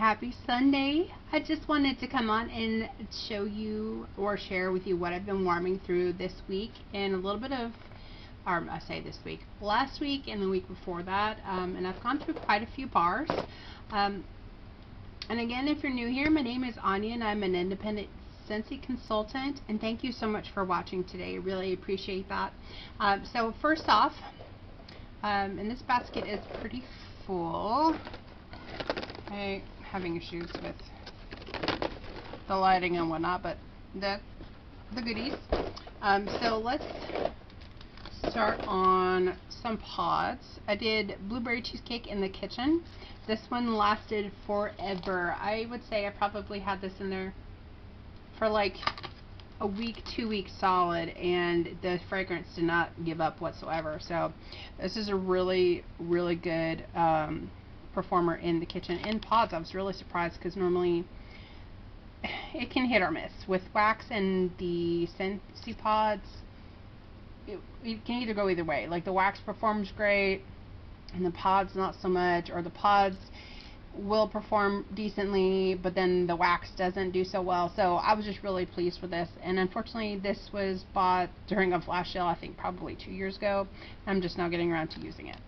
happy Sunday. I just wanted to come on and show you or share with you what I've been warming through this week and a little bit of, or I say this week, last week and the week before that, and I've gone through quite a few bars. And again, if you're new here, my name is Anya and I'm an independent Scentsy Consultant, and thank you so much for watching today. Really appreciate that. So first off, and this basket is pretty full. I'm having issues with the lighting and whatnot, but the goodies. So let's start on some pods. I did blueberry cheesecake in the kitchen. This one lasted forever. I would say I probably had this in there for like a week, 2 weeks solid, and the fragrance did not give up whatsoever. So this is a really, really good performer in the kitchen. In pods, I was really surprised because normally it can hit or miss. With wax and the Scentsy pods, it can either go either way. Like the wax performs great and the pods not so much, or the pods will perform decently but then the wax doesn't do so well. So I was just really pleased with this, and unfortunately this was bought during a flash sale, I think probably 2 years ago. I'm just now getting around to using it.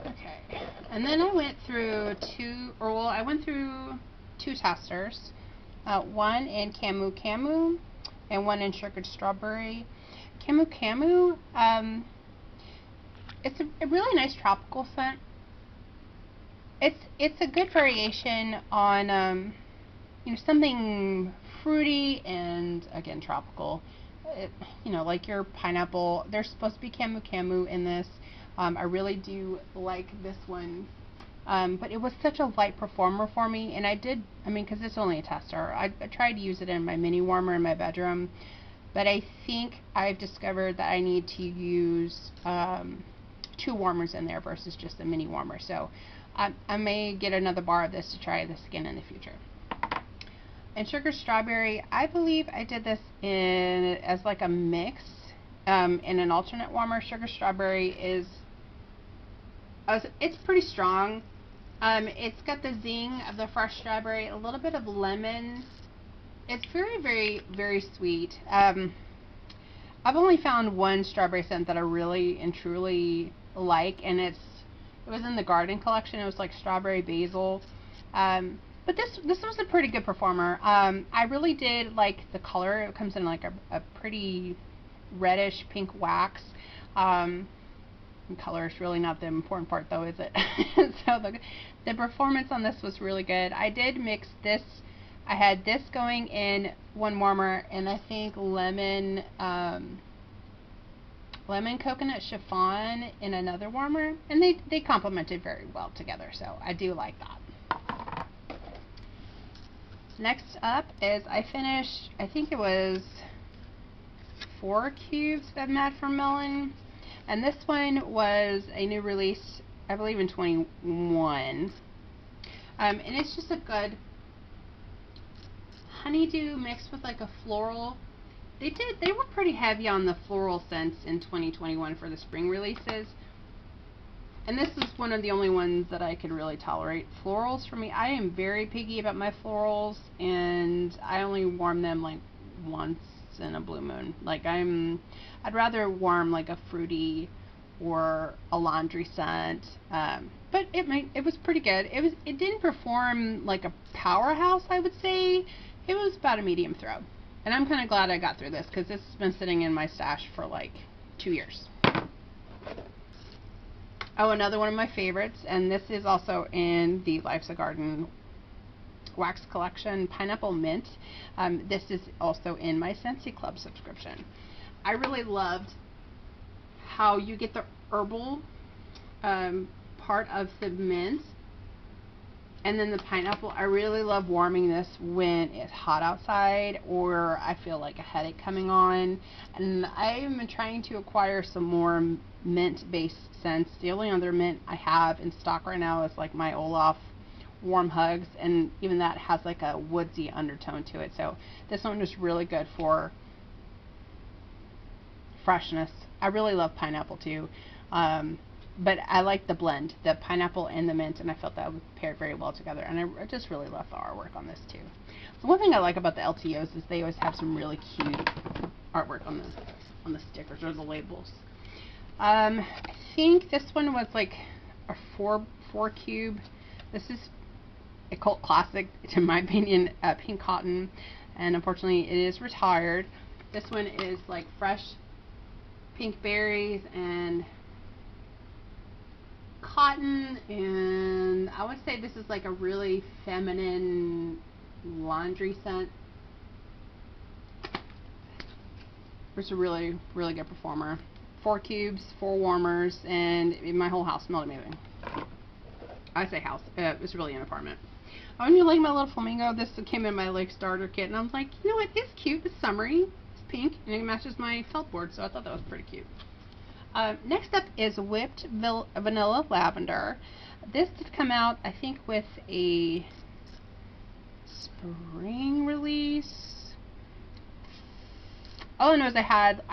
Okay, and then I went through two testers, one in Camu Camu and one in Sugared Strawberry. Camu Camu, it's a really nice tropical scent. It's a good variation on something fruity and again tropical. Like your pineapple. There's supposed to be Camu Camu in this. I really do like this one, but it was such a light performer for me, and because it's only a tester. I tried to use it in my mini warmer in my bedroom, but I think I've discovered that I need to use 2 warmers in there versus just a mini warmer. So I may get another bar of this to try this again in the future. And Sugared Strawberry, I believe I did this as like a mix in an alternate warmer. Sugared Strawberry it's pretty strong. It's got the zing of the fresh strawberry, a little bit of lemon. It's very, very, very sweet. I've only found one strawberry scent that I really and truly like, and it was in the garden collection. It was like strawberry basil. But this was a pretty good performer. I really did like the color. It comes in like a pretty reddish pink wax. Color is really not the important part though, is it? So the performance on this was really good. I did mix this. I had this going in one warmer, and I think lemon coconut chiffon in another warmer, and they complemented very well together, so I do like that. Next up is I finished, I think it was 4 cubes of Mad for Melon, and this one was a new release, I believe in 21, and it's just a good honeydew mixed with like a floral. They were pretty heavy on the floral scents in 2021 for the spring releases, and this is one of the only ones that I could really tolerate. Florals for me, I am very picky about my florals, and I only warm them like once in a blue moon. Like I'd rather warm like a fruity or a laundry scent, but it was pretty good. It didn't perform like a powerhouse, I would say. It was about a medium throw. And I'm kind of glad I got through this because this has been sitting in my stash for like 2 years. Oh, another one of my favorites, and this is also in the Life's a Garden wax collection, Pineapple Mint. This is also in my Scentsy Club subscription. I really loved how you get the herbal part of the mint, and then the pineapple. I really love warming this when it's hot outside or I feel like a headache coming on. And I'm trying to acquire some more mint-based scents. The only other mint I have in stock right now is like my Olaf Warm Hugs, and even that has like a woodsy undertone to it. So this one is really good for freshness. I really love pineapple too. but I like the blend, the pineapple and the mint, and I felt that would pair very well together. And I just really love the artwork on this too. The one thing I like about the LTOs is they always have some really cute artwork on the stickers or the labels. I think this one was like a four cube. This is a cult classic, in my opinion, pink cotton, and unfortunately it is retired. This one is like fresh pink berries and cotton, and I would say this is like a really feminine laundry scent. It's a really, really good performer. 4 cubes, 4 warmers, and my whole house smelled amazing. I say house, it was really an apartment. Oh, and you like my little flamingo? This came in my like starter kit, and I was like, you know what, it's cute, it's summery, it's pink, and it matches my felt board, so I thought that was pretty cute. Next up is Whipped Vanilla Lavender. This did come out, I think, with a spring release. All I know is I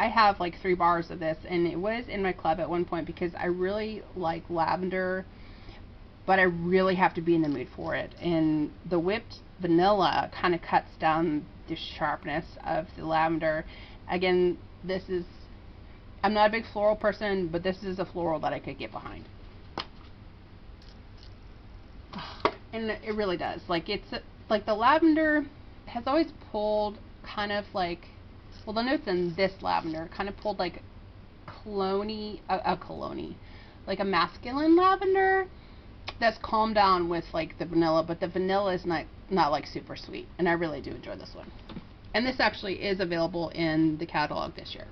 have like 3 bars of this, and it was in my club at one point because I really like lavender, but I really have to be in the mood for it. And the Whipped Vanilla kind of cuts down the sharpness of the lavender. Again, I'm not a big floral person, but this is a floral that I could get behind. And it really does. Like, it's like the lavender has always pulled kind of like, well, the notes in this lavender kind of pulled like like a masculine lavender that's calmed down with like the vanilla, but the vanilla is not like super sweet, and I really do enjoy this one. And this actually is available in the catalog this year.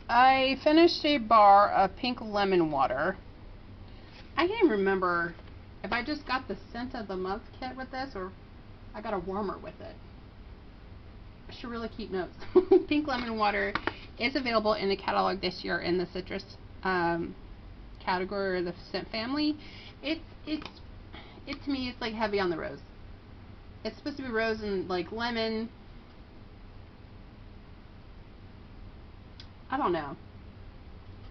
I finished a bar of pink lemon water. I can't remember if I just got the scent of the month kit with this or I got a warmer with it. I should really keep notes. Pink lemon water is available in the catalog this year in the citrus category, or the scent family. It to me, it's like heavy on the rose. It's supposed to be rose and like lemon. I don't know.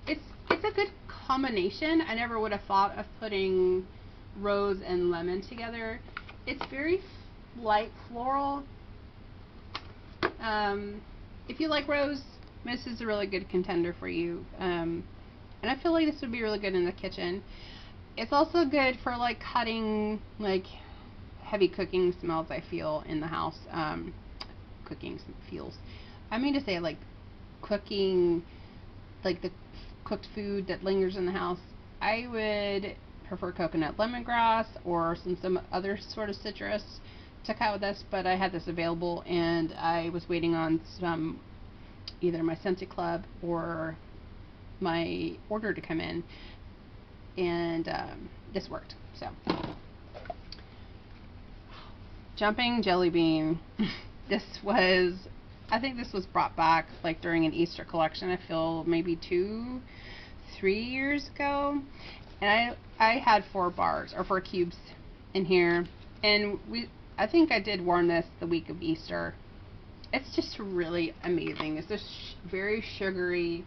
It's a good combination. I never would have thought of putting rose and lemon together. It's very light floral. If you like rose, this is a really good contender for you. And I feel like this would be really good in the kitchen. It's also good for like cutting like heavy cooking smells I feel in the house. Cooking feels. I mean to say like cooking, like the cooked food that lingers in the house. I would prefer coconut lemongrass or some other sort of citrus to cut with this, but I had this available and I was waiting on some, either my Scentsy Club or my order to come in, and this worked. So, Jumping Jelly Bean. I think this was brought back like during an Easter collection. I feel maybe 2-3 years ago, and I had 4 bars or 4 cubes in here, and I think I did warm this the week of Easter. It's just really amazing. It's just very sugary,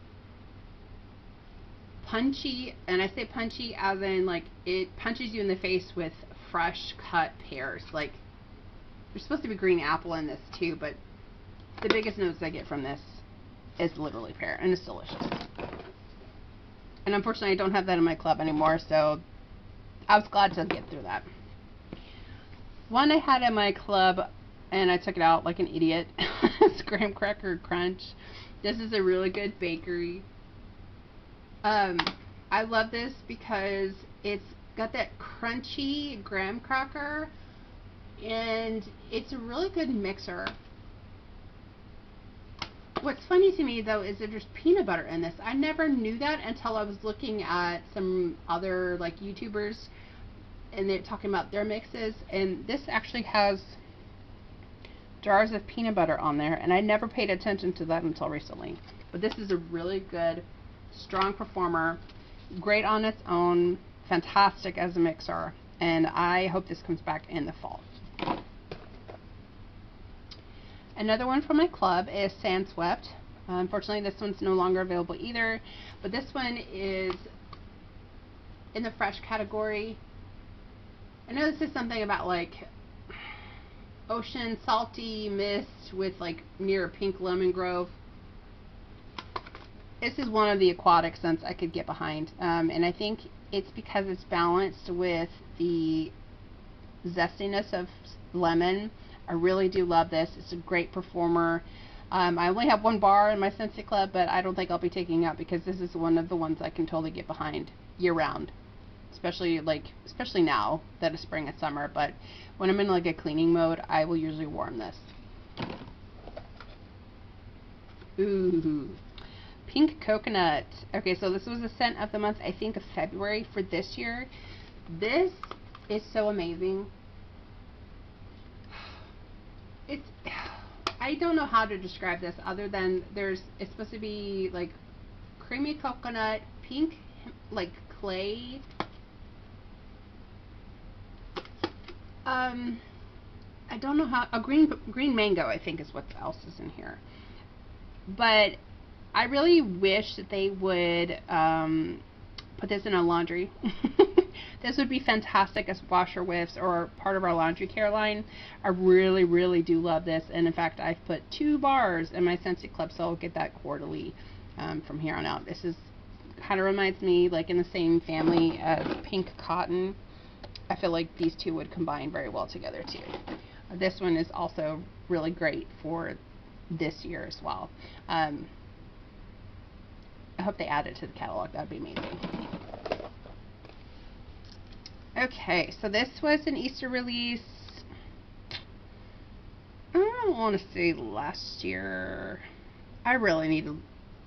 punchy, and I say punchy as in like it punches you in the face with fresh cut pears. Like, there's supposed to be green apple in this too, but the biggest notes I get from this is literally pear, and it's delicious. And unfortunately I don't have that in my club anymore, so I was glad to get through that. One I had in my club and I took it out like an idiot. It's Graham Cracker Crunch. This is a really good bakery. I love this because it's got that crunchy graham cracker, and it's a really good mixer. What's funny to me though is that there's peanut butter in this. I never knew that until I was looking at some other like YouTubers and they're talking about their mixes, and this actually has jars of peanut butter on there, and I never paid attention to that until recently. But this is a really good, strong performer, great on its own, fantastic as a mixer, and I hope this comes back in the fall. Another one from my club is Sandswept Unfortunately, this one's no longer available either, but this one is in the fresh category. I know this is something about like ocean salty mist with like near a pink lemon grove. This is one of the aquatic scents I could get behind, and I think it's because it's balanced with the zestiness of lemon. I really do love this. It's a great performer. I only have one bar in my Scentsy Club, but I don't think I'll be taking it out because this is one of the ones I can totally get behind year round. Especially now that it's spring and summer, but when I'm in like a cleaning mode, I will usually warm this. Ooh, pink coconut. Okay, so this was a scent of the month, I think, of February for this year. This is so amazing. I don't know how to describe this other than it's supposed to be like creamy coconut, pink like clay. I don't know how, a green mango I think is what else is in here. But I really wish that they would put this in a laundry. This would be fantastic as washer whiffs or part of our laundry care line. I really, really do love this. And in fact, I've put 2 bars in my Scentsy Club, so I'll get that quarterly from here on out. This is kind of reminds me like in the same family as pink cotton. I feel like these two would combine very well together too. This one is also really great for this year as well. I hope they add it to the catalog. That would be amazing. Okay, so this was an Easter release. I don't want to say last year. I really need to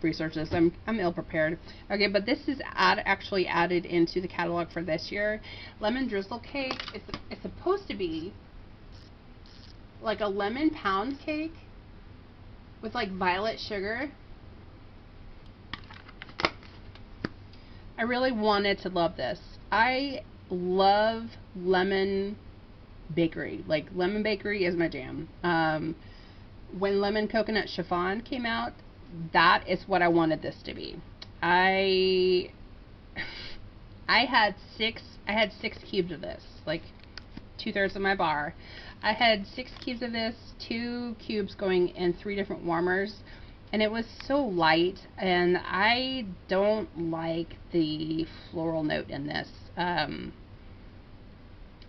research this. I'm ill prepared. Okay, but this is actually added into the catalog for this year. Lemon drizzle cake. It's supposed to be like a lemon pound cake with like violet sugar. I really wanted to love this. I love lemon bakery. Like lemon bakery is my jam. When lemon coconut chiffon came out, that is what I wanted this to be. I had 6 cubes of this, like 2/3 of my bar. I had 6 cubes of this, 2 cubes going in 3 different warmers, and it was so light, and I don't like the floral note in this.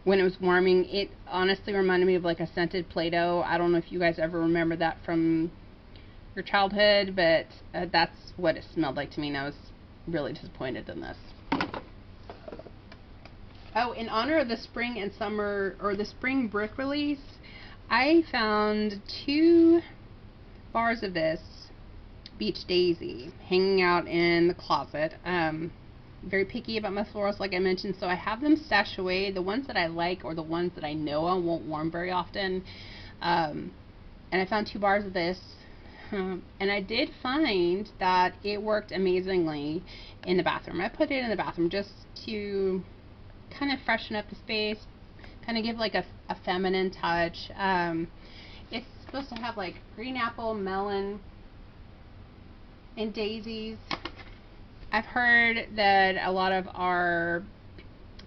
When it was warming, it honestly reminded me of like a scented Play-Doh. I don't know if you guys ever remember that from your childhood, but that's what it smelled like to me, and I was really disappointed in this. Oh, in honor of the spring and summer, or the spring brick release, I found 2 bars of this Beach Daisy hanging out in the closet. Very picky about my florals, like I mentioned, so I have them stashed away. The ones that I like, or the ones that I know I won't warm very often. And I found 2 bars of this. And I did find that it worked amazingly in the bathroom. I put it in the bathroom just to kind of freshen up the space, kind of give like a feminine touch. It's supposed to have like green apple, melon, and daisies. I've heard that a lot of our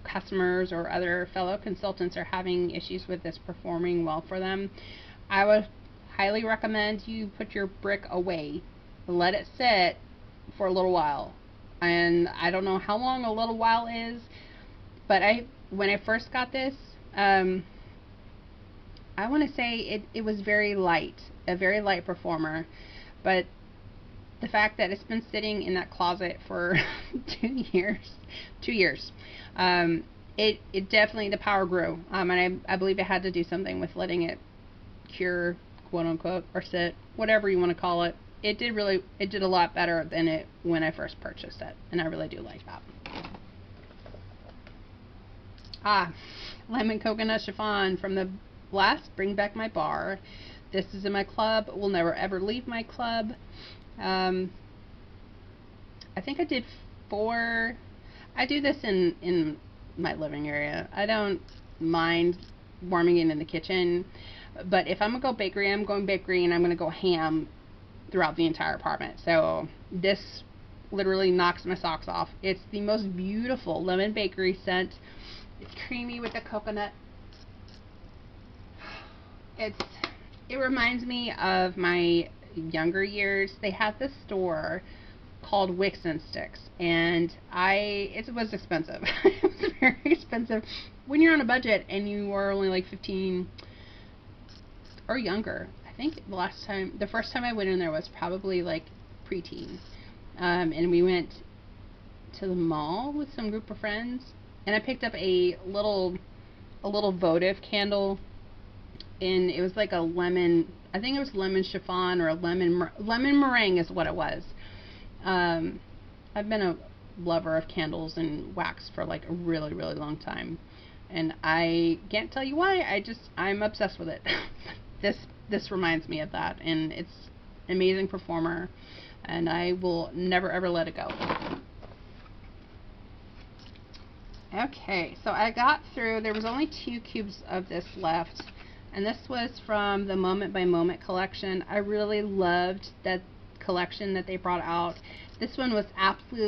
customers or other fellow consultants are having issues with this performing well for them. I would highly recommend you put your brick away, let it sit for a little while. And I don't know how long a little while is, but when I first got this, I want to say it was very light, a very light performer, but the fact that it's been sitting in that closet for 2 years, it definitely, the power grew, and I believe it had to do something with letting it cure, quote unquote, or sit, whatever you want to call it. It did a lot better than it when I first purchased it, and I really do like that. Lemon coconut chiffon from the last Bring Back My Bar. This is in my club. Will never ever leave my club. I think I did 4. I do this in my living area. I don't mind warming it in the kitchen, but if I'm gonna go bakery, I'm going bakery, and I'm gonna go ham throughout the entire apartment. So this literally knocks my socks off. It's the most beautiful lemon bakery scent. It's creamy with the coconut. It reminds me of my younger years. They had this store called Wicks and Sticks, and it was expensive. It was very expensive when you're on a budget and you are only like 15 or younger. I think the first time I went in there was probably like preteen, and we went to the mall with some group of friends, and I picked up a little votive candle, and it was like a lemon. I think it was lemon chiffon or a lemon meringue is what it was. I've been a lover of candles and wax for like a really, really long time, and I can't tell you why. I'm obsessed with it. This reminds me of that, and it's an amazing performer, and I will never ever let it go. Okay, so I got through. There was only 2 cubes of this left, and this was from the Moment by Moment collection. I really loved that collection that they brought out. This one was apple,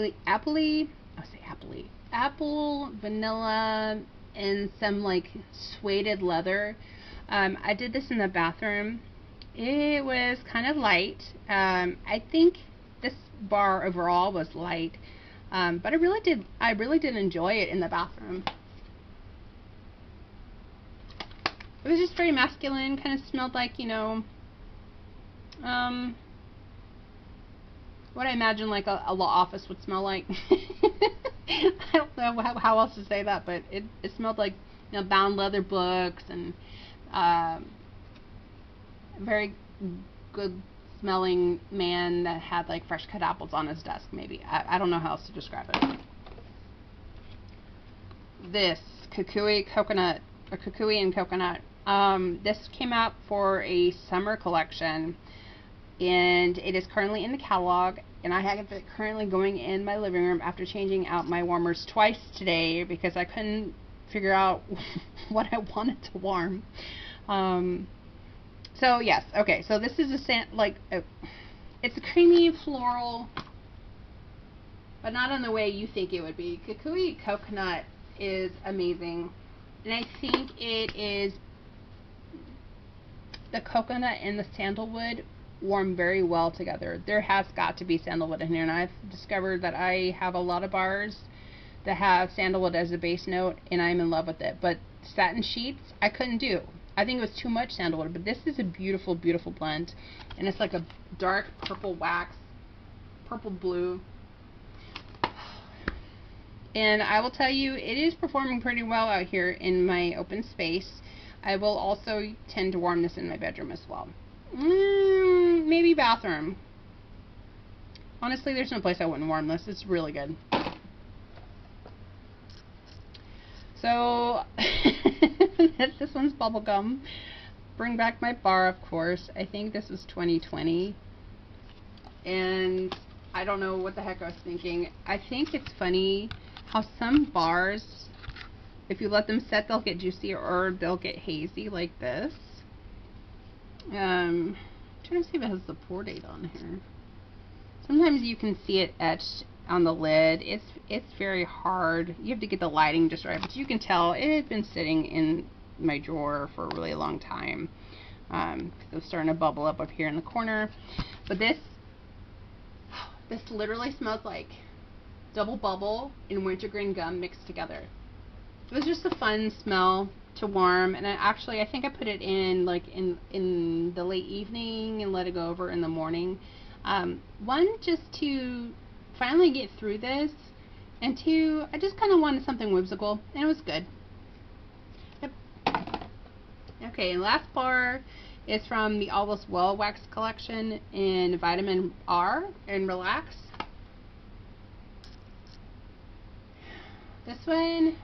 vanilla, and some like suede leather. I did this in the bathroom. It was kind of light. I think this bar overall was light, but I really did enjoy it in the bathroom. It was just very masculine, kind of smelled like, you know, what I imagine like a law office would smell like. I don't know how else to say that, but it smelled like, you know, bound leather books and very good smelling man that had like fresh cut apples on his desk, maybe. I don't know how else to describe it. This Kukui and coconut. This came out for a summer collection, and it is currently in the catalog, and I have it currently going in my living room after changing out my warmers twice today because I couldn't figure out what I wanted to warm. So yes, okay, so this is it's a creamy floral, but not in the way you think it would be. Kukui coconut is amazing, and I think it is the coconut and the sandalwood warm very well together. There has got to be sandalwood in here, and I've discovered that I have a lot of bars that have sandalwood as a base note, and I'm in love with it. But satin sheets, I couldn't do. I think it was too much sandalwood, but this is a beautiful, beautiful blend, and it's like a dark purple wax, purple blue. And I will tell you, it is performing pretty well out here in my open space. I will also tend to warm this in my bedroom as well. Maybe bathroom. Honestly, there's no place I wouldn't warm this. It's really good. So, this one's bubblegum. Bring back my bar, of course. I think this is 2020. And I don't know what the heck I was thinking. I think it's funny how some bars, if you let them set, they'll get juicy or they'll get hazy like this. I'm trying to see if it has the pour date on here. Sometimes you can see it etched on the lid. It's very hard. You have to get the lighting just right, but you can tell it had been sitting in my drawer for a really long time. It's starting to bubble up here in the corner. But this literally smells like double bubble and wintergreen gum mixed together. It was just a fun smell to warm, and I think I put it in like in the late evening and let it go over in the morning. One, just to finally get through this, and 2, I just kind of wanted something whimsical, and it was good. Yep. Okay, and last bar is from the All Is Well Wax collection in Vitamin R and Relax. This one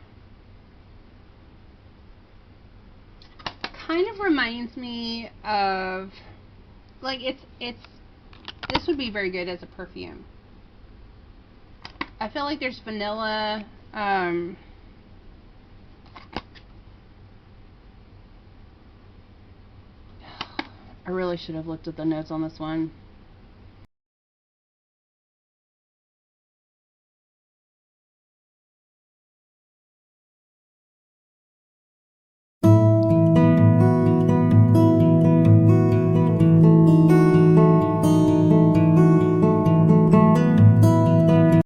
kind of reminds me of, like, this would be very good as a perfume. I feel like there's vanilla, I really should have looked at the notes on this one.